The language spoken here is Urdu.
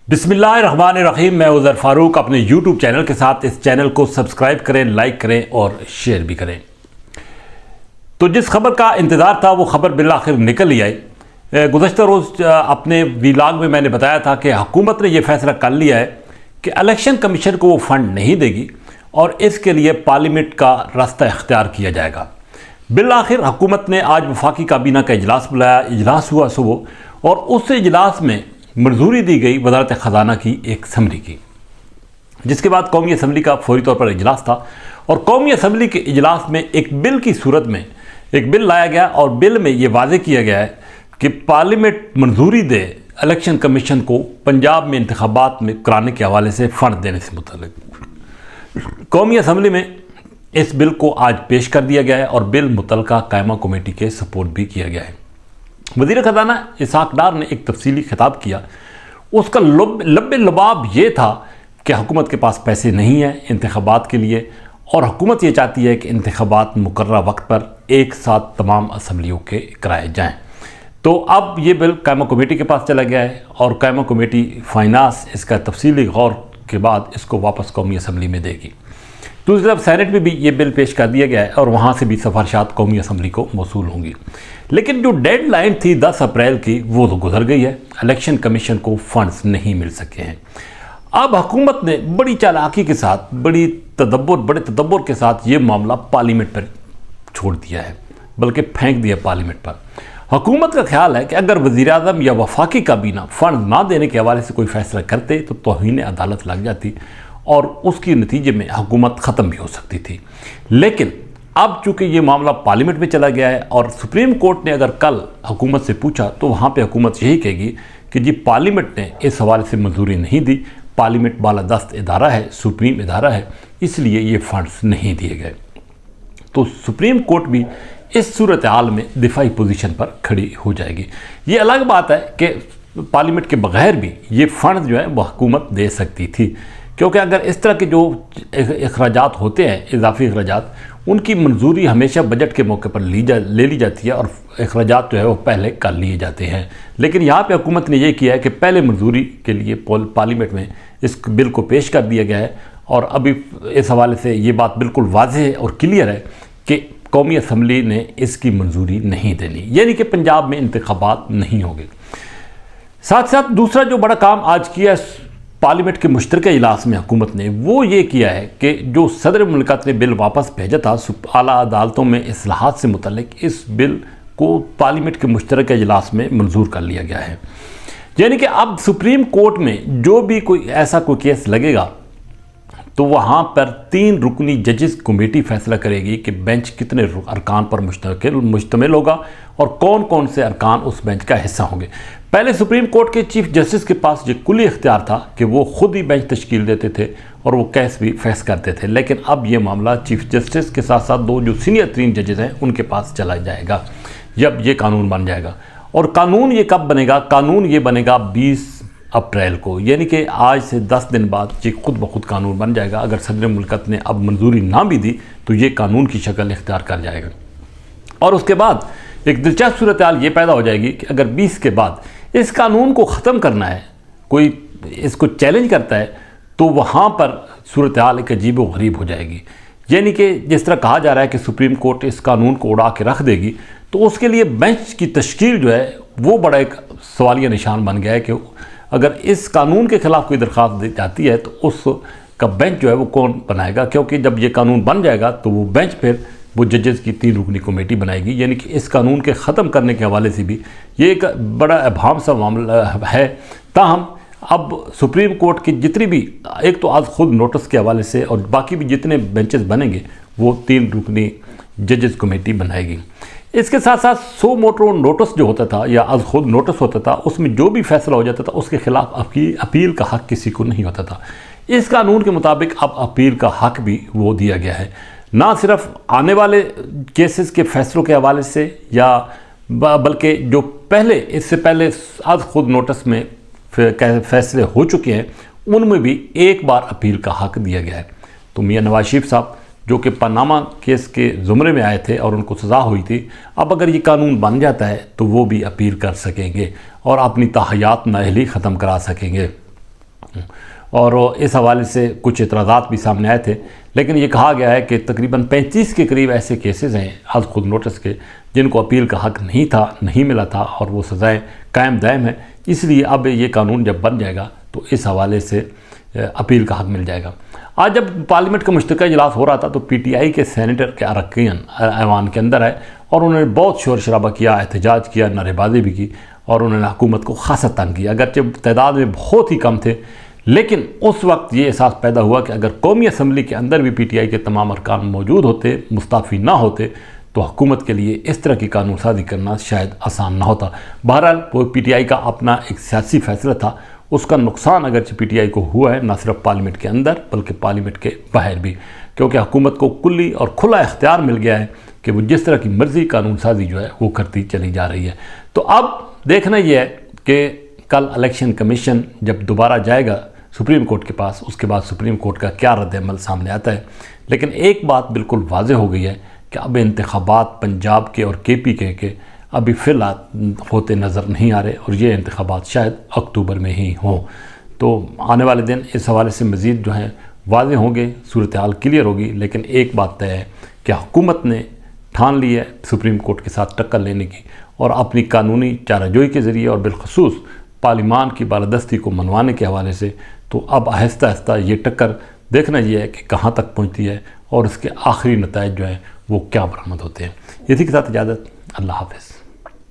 بسم اللہ الرحمن الرحیم۔ میں عذر فاروق اپنے یوٹیوب چینل کے ساتھ اس چینل کو سبسکرائب کریں، لائک کریں اور شیئر بھی کریں۔ تو جس خبر کا انتظار تھا وہ خبر بالآخر نکل ہی آئی۔ گزشتہ روز اپنے ویلاگ میں نے بتایا تھا کہ حکومت نے یہ فیصلہ کر لیا ہے کہ الیکشن کمیشن کو وہ فنڈ نہیں دے گی اور اس کے لیے پارلیمنٹ کا راستہ اختیار کیا جائے گا۔ بالآخر حکومت نے آج وفاقی کابینہ کا اجلاس بلایا، اجلاس ہوا صبح، اور اس اجلاس میں منظوری دی گئی وزارت خزانہ کی ایک اسمبلی کی، جس کے بعد قومی اسمبلی کا فوری طور پر اجلاس تھا، اور قومی اسمبلی کے اجلاس میں ایک بل کی صورت میں ایک بل لایا گیا، اور بل میں یہ واضح کیا گیا ہے کہ پارلیمنٹ منظوری دے الیکشن کمیشن کو پنجاب میں انتخابات میں کرانے کے حوالے سے فنڈ دینے سے متعلق۔ قومی اسمبلی میں اس بل کو آج پیش کر دیا گیا ہے اور بل متعلقہ قائمہ کمیٹی کے سپورٹ بھی کیا گیا ہے۔ وزیر خزانہ اسحاق ڈار نے ایک تفصیلی خطاب کیا۔ اس کا لب لباب یہ تھا کہ حکومت کے پاس پیسے نہیں ہیں انتخابات کے لیے، اور حکومت یہ چاہتی ہے کہ انتخابات مقررہ وقت پر ایک ساتھ تمام اسمبلیوں کے کرائے جائیں۔ تو اب یہ بل قائمہ کمیٹی کے پاس چلا گیا ہے، اور قائمہ کمیٹی فائنانس اس کا تفصیلی غور کے بعد اس کو واپس قومی اسمبلی میں دے گی۔ دوسری طرف سینٹ میں بھی یہ بل پیش کر دیا گیا ہے، اور وہاں سے بھی سفارشات قومی اسمبلی کو موصول ہوں گی۔ لیکن جو ڈیڈ لائن تھی 10 اپریل کی، وہ تو گزر گئی ہے۔ الیکشن کمیشن کو فنڈز نہیں مل سکے ہیں۔ اب حکومت نے بڑی چالاکی کے ساتھ، بڑے تدبر کے ساتھ یہ معاملہ پارلیمنٹ پر چھوڑ دیا ہے، بلکہ پھینک دیا پارلیمنٹ پر۔ حکومت کا خیال ہے کہ اگر وزیر اعظم یا وفاقی کابینہ فنڈ نہ دینے کے حوالے سے کوئی فیصلہ کرتے تو توہین عدالت لگ جاتی، اور اس کی نتیجے میں حکومت ختم بھی ہو سکتی تھی۔ لیکن اب چونکہ یہ معاملہ پارلیمنٹ میں چلا گیا ہے، اور سپریم کورٹ نے اگر کل حکومت سے پوچھا تو وہاں پہ حکومت یہی کہے گی کہ جی پارلیمنٹ نے اس حوالے سے منظوری نہیں دی، پارلیمنٹ بالادست ادارہ ہے، سپریم ادارہ ہے، اس لیے یہ فنڈز نہیں دیے گئے۔ تو سپریم کورٹ بھی اس صورتحال میں دفاعی پوزیشن پر کھڑی ہو جائے گی۔ یہ الگ بات ہے کہ پارلیمنٹ کے بغیر بھی یہ فنڈز جو ہے وہ حکومت دے سکتی تھی، کیونکہ اگر اس طرح کے جو اخراجات ہوتے ہیں، اضافی اخراجات، ان کی منظوری ہمیشہ بجٹ کے موقع پر لے لی جاتی ہے، اور اخراجات جو ہے وہ پہلے کر لیے جاتے ہیں۔ لیکن یہاں پہ حکومت نے یہ کیا ہے کہ پہلے منظوری کے لیے پارلیمنٹ میں اس بل کو پیش کر دیا گیا ہے، اور ابھی اس حوالے سے یہ بات بالکل واضح ہے اور کلیئر ہے کہ قومی اسمبلی نے اس کی منظوری نہیں دینی، یعنی کہ پنجاب میں انتخابات نہیں ہوں گے۔ ساتھ ساتھ دوسرا جو بڑا کام آج کیا ہے پارلیمنٹ کے مشترکہ اجلاس میں حکومت نے، وہ یہ کیا ہے کہ جو صدر مملکت نے بل واپس بھیجا تھا اعلیٰ عدالتوں میں اصلاحات سے متعلق، اس بل کو پارلیمنٹ کے مشترکہ اجلاس میں منظور کر لیا گیا ہے۔ یعنی کہ اب سپریم کورٹ میں جو بھی کوئی کیس لگے گا تو وہاں پر 3 رکنی ججز کمیٹی فیصلہ کرے گی کہ بینچ کتنے ارکان پر مشتمل ہوگا اور کون کون سے ارکان اس بینچ کا حصہ ہوں گے۔ پہلے سپریم کورٹ کے چیف جسٹس کے پاس یہ کلی اختیار تھا کہ وہ خود ہی بینچ تشکیل دیتے تھے اور وہ کیس بھی فیس کرتے تھے، لیکن اب یہ معاملہ چیف جسٹس کے ساتھ ساتھ 2 جو سینئر ترین ججز ہیں ان کے پاس چلا جائے گا جب یہ قانون بن جائے گا۔ اور قانون یہ کب بنے گا؟ قانون یہ بنے گا 20 اپریل کو، یعنی کہ آج سے 10 دن بعد یہ خود بخود قانون بن جائے گا۔ اگر صدر مملکت نے اب منظوری نہ بھی دی تو یہ قانون کی شکل اختیار کر جائے گا۔ اور اس کے بعد ایک دلچسپ صورتحال یہ پیدا ہو جائے گی کہ اگر 20 کے بعد اس قانون کو ختم کرنا ہے، کوئی اس کو چیلنج کرتا ہے، تو وہاں پر صورتحال ایک عجیب و غریب ہو جائے گی۔ یعنی کہ جس طرح کہا جا رہا ہے کہ سپریم کورٹ اس قانون کو اڑا کے رکھ دے گی، تو اس کے لیے بینچ کی تشکیل جو ہے وہ بڑا ایک سوالیہ نشان بن گیا ہے کہ اگر اس قانون کے خلاف کوئی درخواست دی جاتی ہے تو اس کا بینچ جو ہے وہ کون بنائے گا، کیونکہ جب یہ قانون بن جائے گا تو وہ بینچ پھر وہ ججز کی 3 رکنی کمیٹی بنائے گی۔ یعنی کہ اس قانون کے ختم کرنے کے حوالے سے بھی یہ ایک بڑا ابہام سا معاملہ ہے۔ تاہم اب سپریم کورٹ کی جتنی بھی، ایک تو آج خود نوٹس کے حوالے سے، اور باقی بھی جتنے بینچز بنیں گے وہ 3 رکنی ججز کمیٹی بنائے گی۔ اس کے ساتھ ساتھ سو موٹو نوٹس جو ہوتا تھا یا از خود نوٹس ہوتا تھا، اس میں جو بھی فیصلہ ہو جاتا تھا اس کے خلاف اپیل کا حق کسی کو نہیں ہوتا تھا۔ اس قانون کے مطابق اب اپیل کا حق بھی وہ دیا گیا ہے، نہ صرف آنے والے کیسز کے فیصلوں کے حوالے سے، یا بلکہ جو اس سے پہلے از خود نوٹس میں فیصلے ہو چکے ہیں ان میں بھی ایک بار اپیل کا حق دیا گیا ہے۔ تو میاں نواز شریف صاحب جو کہ پاناما کیس کے زمرے میں آئے تھے اور ان کو سزا ہوئی تھی، اب اگر یہ قانون بن جاتا ہے تو وہ بھی اپیل کر سکیں گے اور اپنی تاحیات نااہلی ختم کرا سکیں گے۔ اور اس حوالے سے کچھ اعتراضات بھی سامنے آئے تھے، لیکن یہ کہا گیا ہے کہ تقریباً 35 کے قریب ایسے کیسز ہیں از خود نوٹس کے جن کو اپیل کا حق نہیں تھا، نہیں ملا تھا، اور وہ سزائیں قائم دائم ہیں۔ اس لیے اب یہ قانون جب بن جائے گا تو اس حوالے سے اپیل کا حق مل جائے گا۔ آج جب پارلیمنٹ کا مشترکہ اجلاس ہو رہا تھا تو پی ٹی آئی کے سینیٹر کے اراکین ایوان کے اندر آئے اور انہوں نے بہت شور شرابہ کیا، احتجاج کیا، نعرے بازی بھی کی، اور انہوں نے حکومت کو خاصا تنگ کیا۔ اگرچہ تعداد میں بہت ہی کم تھے، لیکن اس وقت یہ احساس پیدا ہوا کہ اگر قومی اسمبلی کے اندر بھی پی ٹی آئی کے تمام ارکان موجود ہوتے، مستعفی نہ ہوتے، تو حکومت کے لیے اس طرح کی قانون سازی کرنا شاید آسان نہ ہوتا۔ بہرحال وہ پی ٹی آئی کا اپنا ایک سیاسی فیصلہ تھا، اس کا نقصان اگرچہ پی ٹی آئی کو ہوا ہے، نہ صرف پارلیمنٹ کے اندر بلکہ پارلیمنٹ کے باہر بھی، کیونکہ حکومت کو کلی اور کھلا اختیار مل گیا ہے کہ وہ جس طرح کی مرضی قانون سازی جو ہے وہ کرتی چلی جا رہی ہے۔ تو اب دیکھنا یہ ہے کہ کل الیکشن کمیشن جب دوبارہ جائے گا سپریم کورٹ کے پاس، اس کے بعد سپریم کورٹ کا کیا رد عمل سامنے آتا ہے۔ لیکن ایک بات بالکل واضح ہو گئی ہے کہ اب انتخابات پنجاب کے اور کے پی کے ابھی فی الحال ہوتے نظر نہیں آ رہے، اور یہ انتخابات شاید اکتوبر میں ہی ہوں۔ تو آنے والے دن اس حوالے سے مزید جو ہیں واضح ہوں گے، صورتحال کلیئر ہوگی، لیکن ایک بات طے ہے کہ حکومت نے ٹھان لی ہے سپریم کورٹ کے ساتھ ٹکر لینے کی، اور اپنی قانونی چارہ جوئی کے ذریعے اور بالخصوص پارلیمان کی بالادستی کو منوانے کے حوالے سے، تو اب آہستہ آہستہ یہ ٹکر دیکھنا یہ ہے کہ کہاں تک پہنچتی ہے اور اس کے آخری نتائج جو ہیں وہ کیا برآمد ہوتے ہیں۔ اسی کے ساتھ اجازت، اللہ حافظ۔